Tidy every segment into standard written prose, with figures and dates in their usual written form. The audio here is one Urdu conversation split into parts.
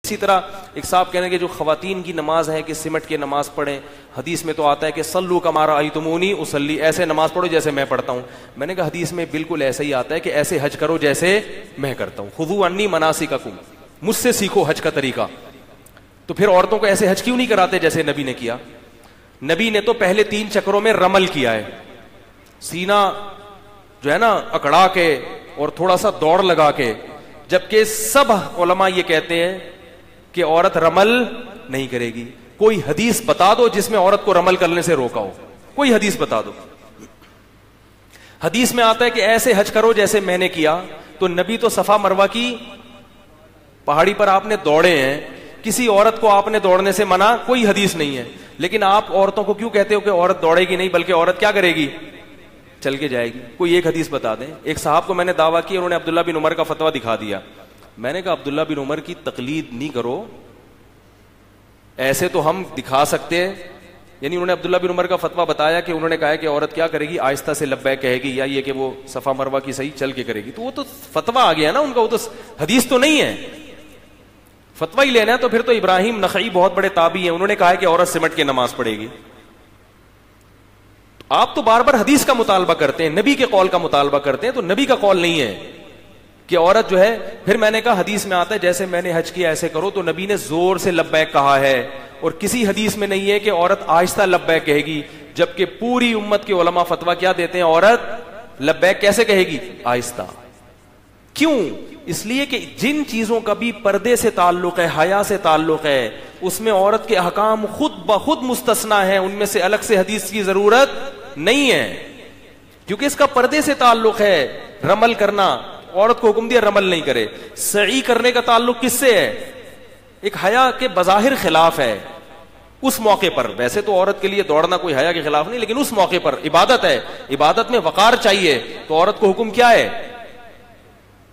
اسی طرح ایک صاحب کہنے کہ جو خواتین کی نماز ہے کہ سمٹ کے نماز پڑھیں، حدیث میں تو آتا ہے کہ صلو کما رأیتمونی اصلی، ایسے نماز پڑھو جیسے میں پڑھتا ہوں. میں نے کہا حدیث میں بالکل ایسا ہی آتا ہے کہ ایسے حج کرو جیسے میں کرتا ہوں. خذوا عنی مناسککم، مجھ سے سیکھو حج کا طریقہ. تو پھر عورتوں کو ایسے حج کیوں نہیں کراتے جیسے نبی نے کیا؟ نبی نے تو پہلے 3 چکروں میں رمل کیا ہے، سینہ جو ہے نا اکڑا کے اور تھوڑا سا دوڑ لگا کے، جبکہ سب علماء یہ کہتے ہیں کہ عورت رمل نہیں کرے گی. کوئی حدیث بتا دو جس میں عورت کو رمل کرنے سے روکا ہو، کوئی حدیث بتا دو. حدیث میں آتا ہے کہ ایسے حج کرو جیسے میں نے کیا. تو نبی تو صفا مروہ کی پہاڑی پر آپ نے دوڑے ہیں، کسی عورت کو آپ نے دوڑنے سے منع کوئی حدیث نہیں ہے. لیکن آپ عورتوں کو کیوں کہتے ہو کہ عورت دوڑے گی نہیں بلکہ عورت کیا کرے گی؟ چل کے جائے گی. کوئی ایک حدیث بتا دیں. ایک صاحب کو میں نے دعویٰ کیا، انہوں نے عبداللہ بن عمر کا فتویٰ دکھا دیا. میں نے کہا عبداللہ بن عمر کی تقلید نہیں کرو، ایسے تو ہم دکھا سکتے ہیں. یعنی انہوں نے عبداللہ بن عمر کا فتویٰ بتایا کہ انہوں نے کہا کہ عورت کیا کرے گی؟ آہستہ سے لبیک کہے گی، یا یہ کہ وہ صفا مروہ کی صحیح چل کے کرے گی. تو وہ تو فتویٰ آ گیا نا ان کا، وہ تو حدیث تو نہیں ہے. فتویٰ ہی لینا ہے تو پھر تو ابراہیم نخعی بہت بڑے تابعی ہیں، انہوں نے کہا کہ عورت سمٹ کے نماز پڑھے گی. آپ تو بار بار حدیث کا مطالبہ کرتے ہیں، نبی کے قول کا مطالبہ کرتے ہیں، تو نبی کا قول نہیں ہے کہ عورت جو ہے. پھر میں نے کہا حدیث میں آتا ہے جیسے میں نے حج کیا ایسے کرو، تو نبی نے زور سے لبیک کہا ہے، اور کسی حدیث میں نہیں ہے کہ عورت آہستہ لبیک کہے گی. جبکہ پوری امت کے علماء فتویٰ کیا دیتے ہیں؟ عورت لبیک کیسے کہے گی؟ آہستہ. کیوں؟ اس لیے کہ جن چیزوں کا بھی پردے سے تعلق ہے، حیا سے تعلق ہے، اس میں عورت کے احکام خود بخود مستثنا ہیں، ان میں سے الگ سے حدیث کی ضرورت نہیں ہے، کیونکہ اس کا پردے سے تعلق ہے. رمل کرنا، عورت کو حکم دیا رمل نہیں کرے. سعی کرنے کا تعلق کس سے ہے؟ ایک حیا کے بظاہر خلاف ہے اس موقع پر. ویسے تو عورت کے لیے دوڑنا کوئی حیا کے خلاف نہیں، لیکن اس موقع پر عبادت ہے، عبادت میں وقار چاہیے، تو عورت کو حکم کیا ہے؟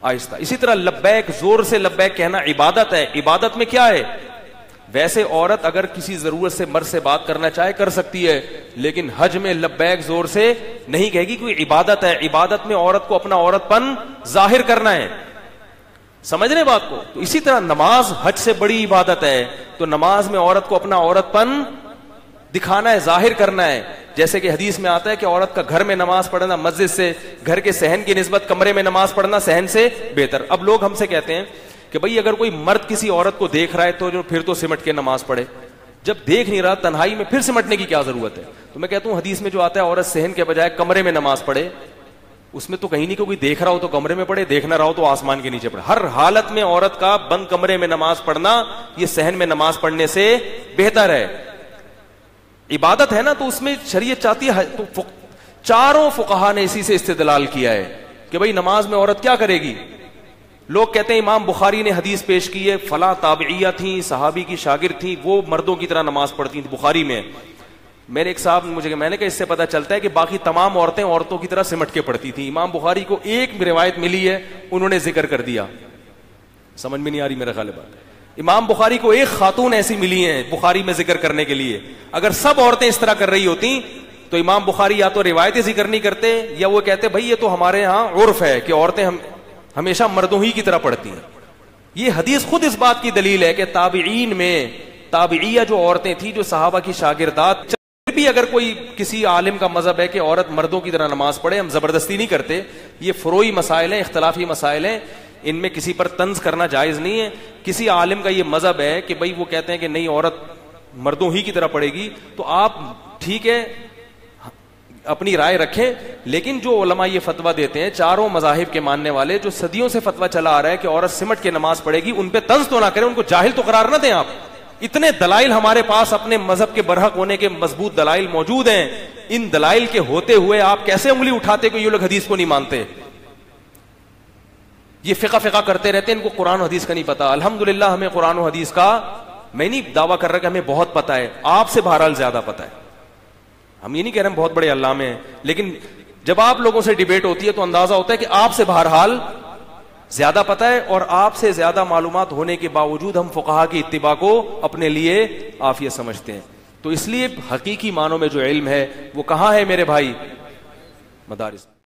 آہستہ. اسی طرح لبیک، زور سے لبیک کہنا عبادت ہے. عبادت میں کیا ہے؟ ویسے عورت اگر کسی ضرورت سے مرد سے بات کرنا چاہے کر سکتی ہے، لیکن حج میں لبیک زور سے نہیں کہے گی، کوئی عبادت ہے. عبادت میں عورت کو اپنا عورت پن ظاہر کرنا ہے. سمجھ رہے بات کو؟ تو اسی طرح نماز حج سے بڑی عبادت ہے، تو نماز میں عورت کو اپنا عورت پن دکھانا ہے، ظاہر کرنا ہے. جیسے کہ حدیث میں آتا ہے کہ عورت کا گھر میں نماز پڑھنا مسجد سے، گھر کے صحن کی نسبت کمرے میں نماز پڑھنا صحن سے بہتر. اب لوگ ہم سے کہتے ہیں کہ بھئی اگر کوئی مرد کسی عورت کو دیکھ رہا ہے تو پھر تو سمٹ کے نماز پڑھے، جب دیکھ نہیں رہا تنہائی میں پھر سمٹنے کی کیا ضرورت ہے؟ تو میں کہتا ہوں حدیث میں جو آتا ہے عورت صحن کے بجائے کمرے میں نماز پڑھے، اس میں تو کہیں نہیں کہ کوئی دیکھ رہا ہو تو کمرے میں پڑھے، دیکھ نہ رہا ہو تو آسمان کے نیچے پڑھے. ہر حالت میں عورت کا بند کمرے میں نماز پڑھنا یہ صحن میں نماز پڑھنے سے بہتر ہے. عبادت ہے نا، تو اس میں شریعت چاہتی ہے. تو چاروں فقہا نے اسی سے استدلال کیا ہے کہ بھئی نماز میں عورت کیا کرے گی. لوگ کہتے ہیں امام بخاری نے حدیث پیش کی ہے، فلاں تابعیہ تھیں، صحابی کی شاگرد تھیں، وہ مردوں کی طرح نماز پڑھتی تھیں، بخاری میں. میں نے ایک صاحب میں نے کہا اس سے پتہ چلتا ہے کہ باقی تمام عورتیں عورتوں کی طرح سمٹ کے پڑھتی تھیں. امام بخاری کو ایک روایت ملی ہے، انہوں نے ذکر کر دیا. سمجھ میں نہیں آ رہی میرا خیال بات. امام بخاری کو ایک خاتون ایسی ملی ہیں بخاری میں ذکر کرنے کے لیے. اگر سب عورتیں اس طرح کر رہی ہوتی تو امام بخاری یا تو روایتیں ذکر نہیں کرتے، یا وہ کہتے بھائی یہ تو ہمارے ہاں عرف ہے کہ عورتیں ہمیشہ مردوں ہی کی طرح پڑھتی ہیں. یہ حدیث خود اس بات کی دلیل ہے کہ تابعین میں تابعیہ جو عورتیں تھیں، جو صحابہ کی شاگردات، پھر بھی اگر کوئی کسی عالم کا مذہب ہے کہ عورت مردوں کی طرح نماز پڑھے، ہم زبردستی نہیں کرتے. یہ فروعی مسائل ہیں، اختلافی مسائل ہیں، ان میں کسی پر طنز کرنا جائز نہیں ہے. کسی عالم کا یہ مذہب ہے کہ بھئی وہ کہتے ہیں کہ نہیں عورت مردوں ہی کی طرح پڑھے گی، تو آپ ٹھیک ہے اپنی رائے رکھیں. لیکن جو علماء یہ فتویٰ دیتے ہیں، چاروں مذاہب کے ماننے والے، جو صدیوں سے فتویٰ چلا آ رہا ہے کہ عورت سمٹ کے نماز پڑھے گی، ان پہ طنز تو نہ کریں، ان کو جاہل تو قرار نہ دیں. آپ اتنے دلائل ہمارے پاس اپنے مذہب کے برحق ہونے کے مضبوط دلائل موجود ہیں، ان دلائل کے ہوتے ہوئے آپ کیسے انگلی اٹھاتے کہ یہ لوگ حدیث کو نہیں مانتے؟ یہ فقہ کرتے رہتے ہیں، ان کو قرآن و حدیث کا نہیں پتا. الحمدللہ ہمیں قرآن و حدیث کا، میں نہیں دعویٰ کر رہا کہ ہمیں بہت پتا ہے، آپ سے بہرحال زیادہ پتا ہے. ہم یہ نہیں کہہ رہے ہم بہت بڑے علامے ہیں، لیکن جب آپ لوگوں سے ڈیبیٹ ہوتی ہے تو اندازہ ہوتا ہے کہ آپ سے بہرحال زیادہ پتا ہے، اور آپ سے زیادہ معلومات ہونے کے باوجود ہم فقہا کی اتباع کو اپنے لیے عافیت سمجھتے ہیں. تو اس لیے حقیقی معنوں میں جو علم ہے وہ کہاں ہے میرے بھائی؟ مدارس.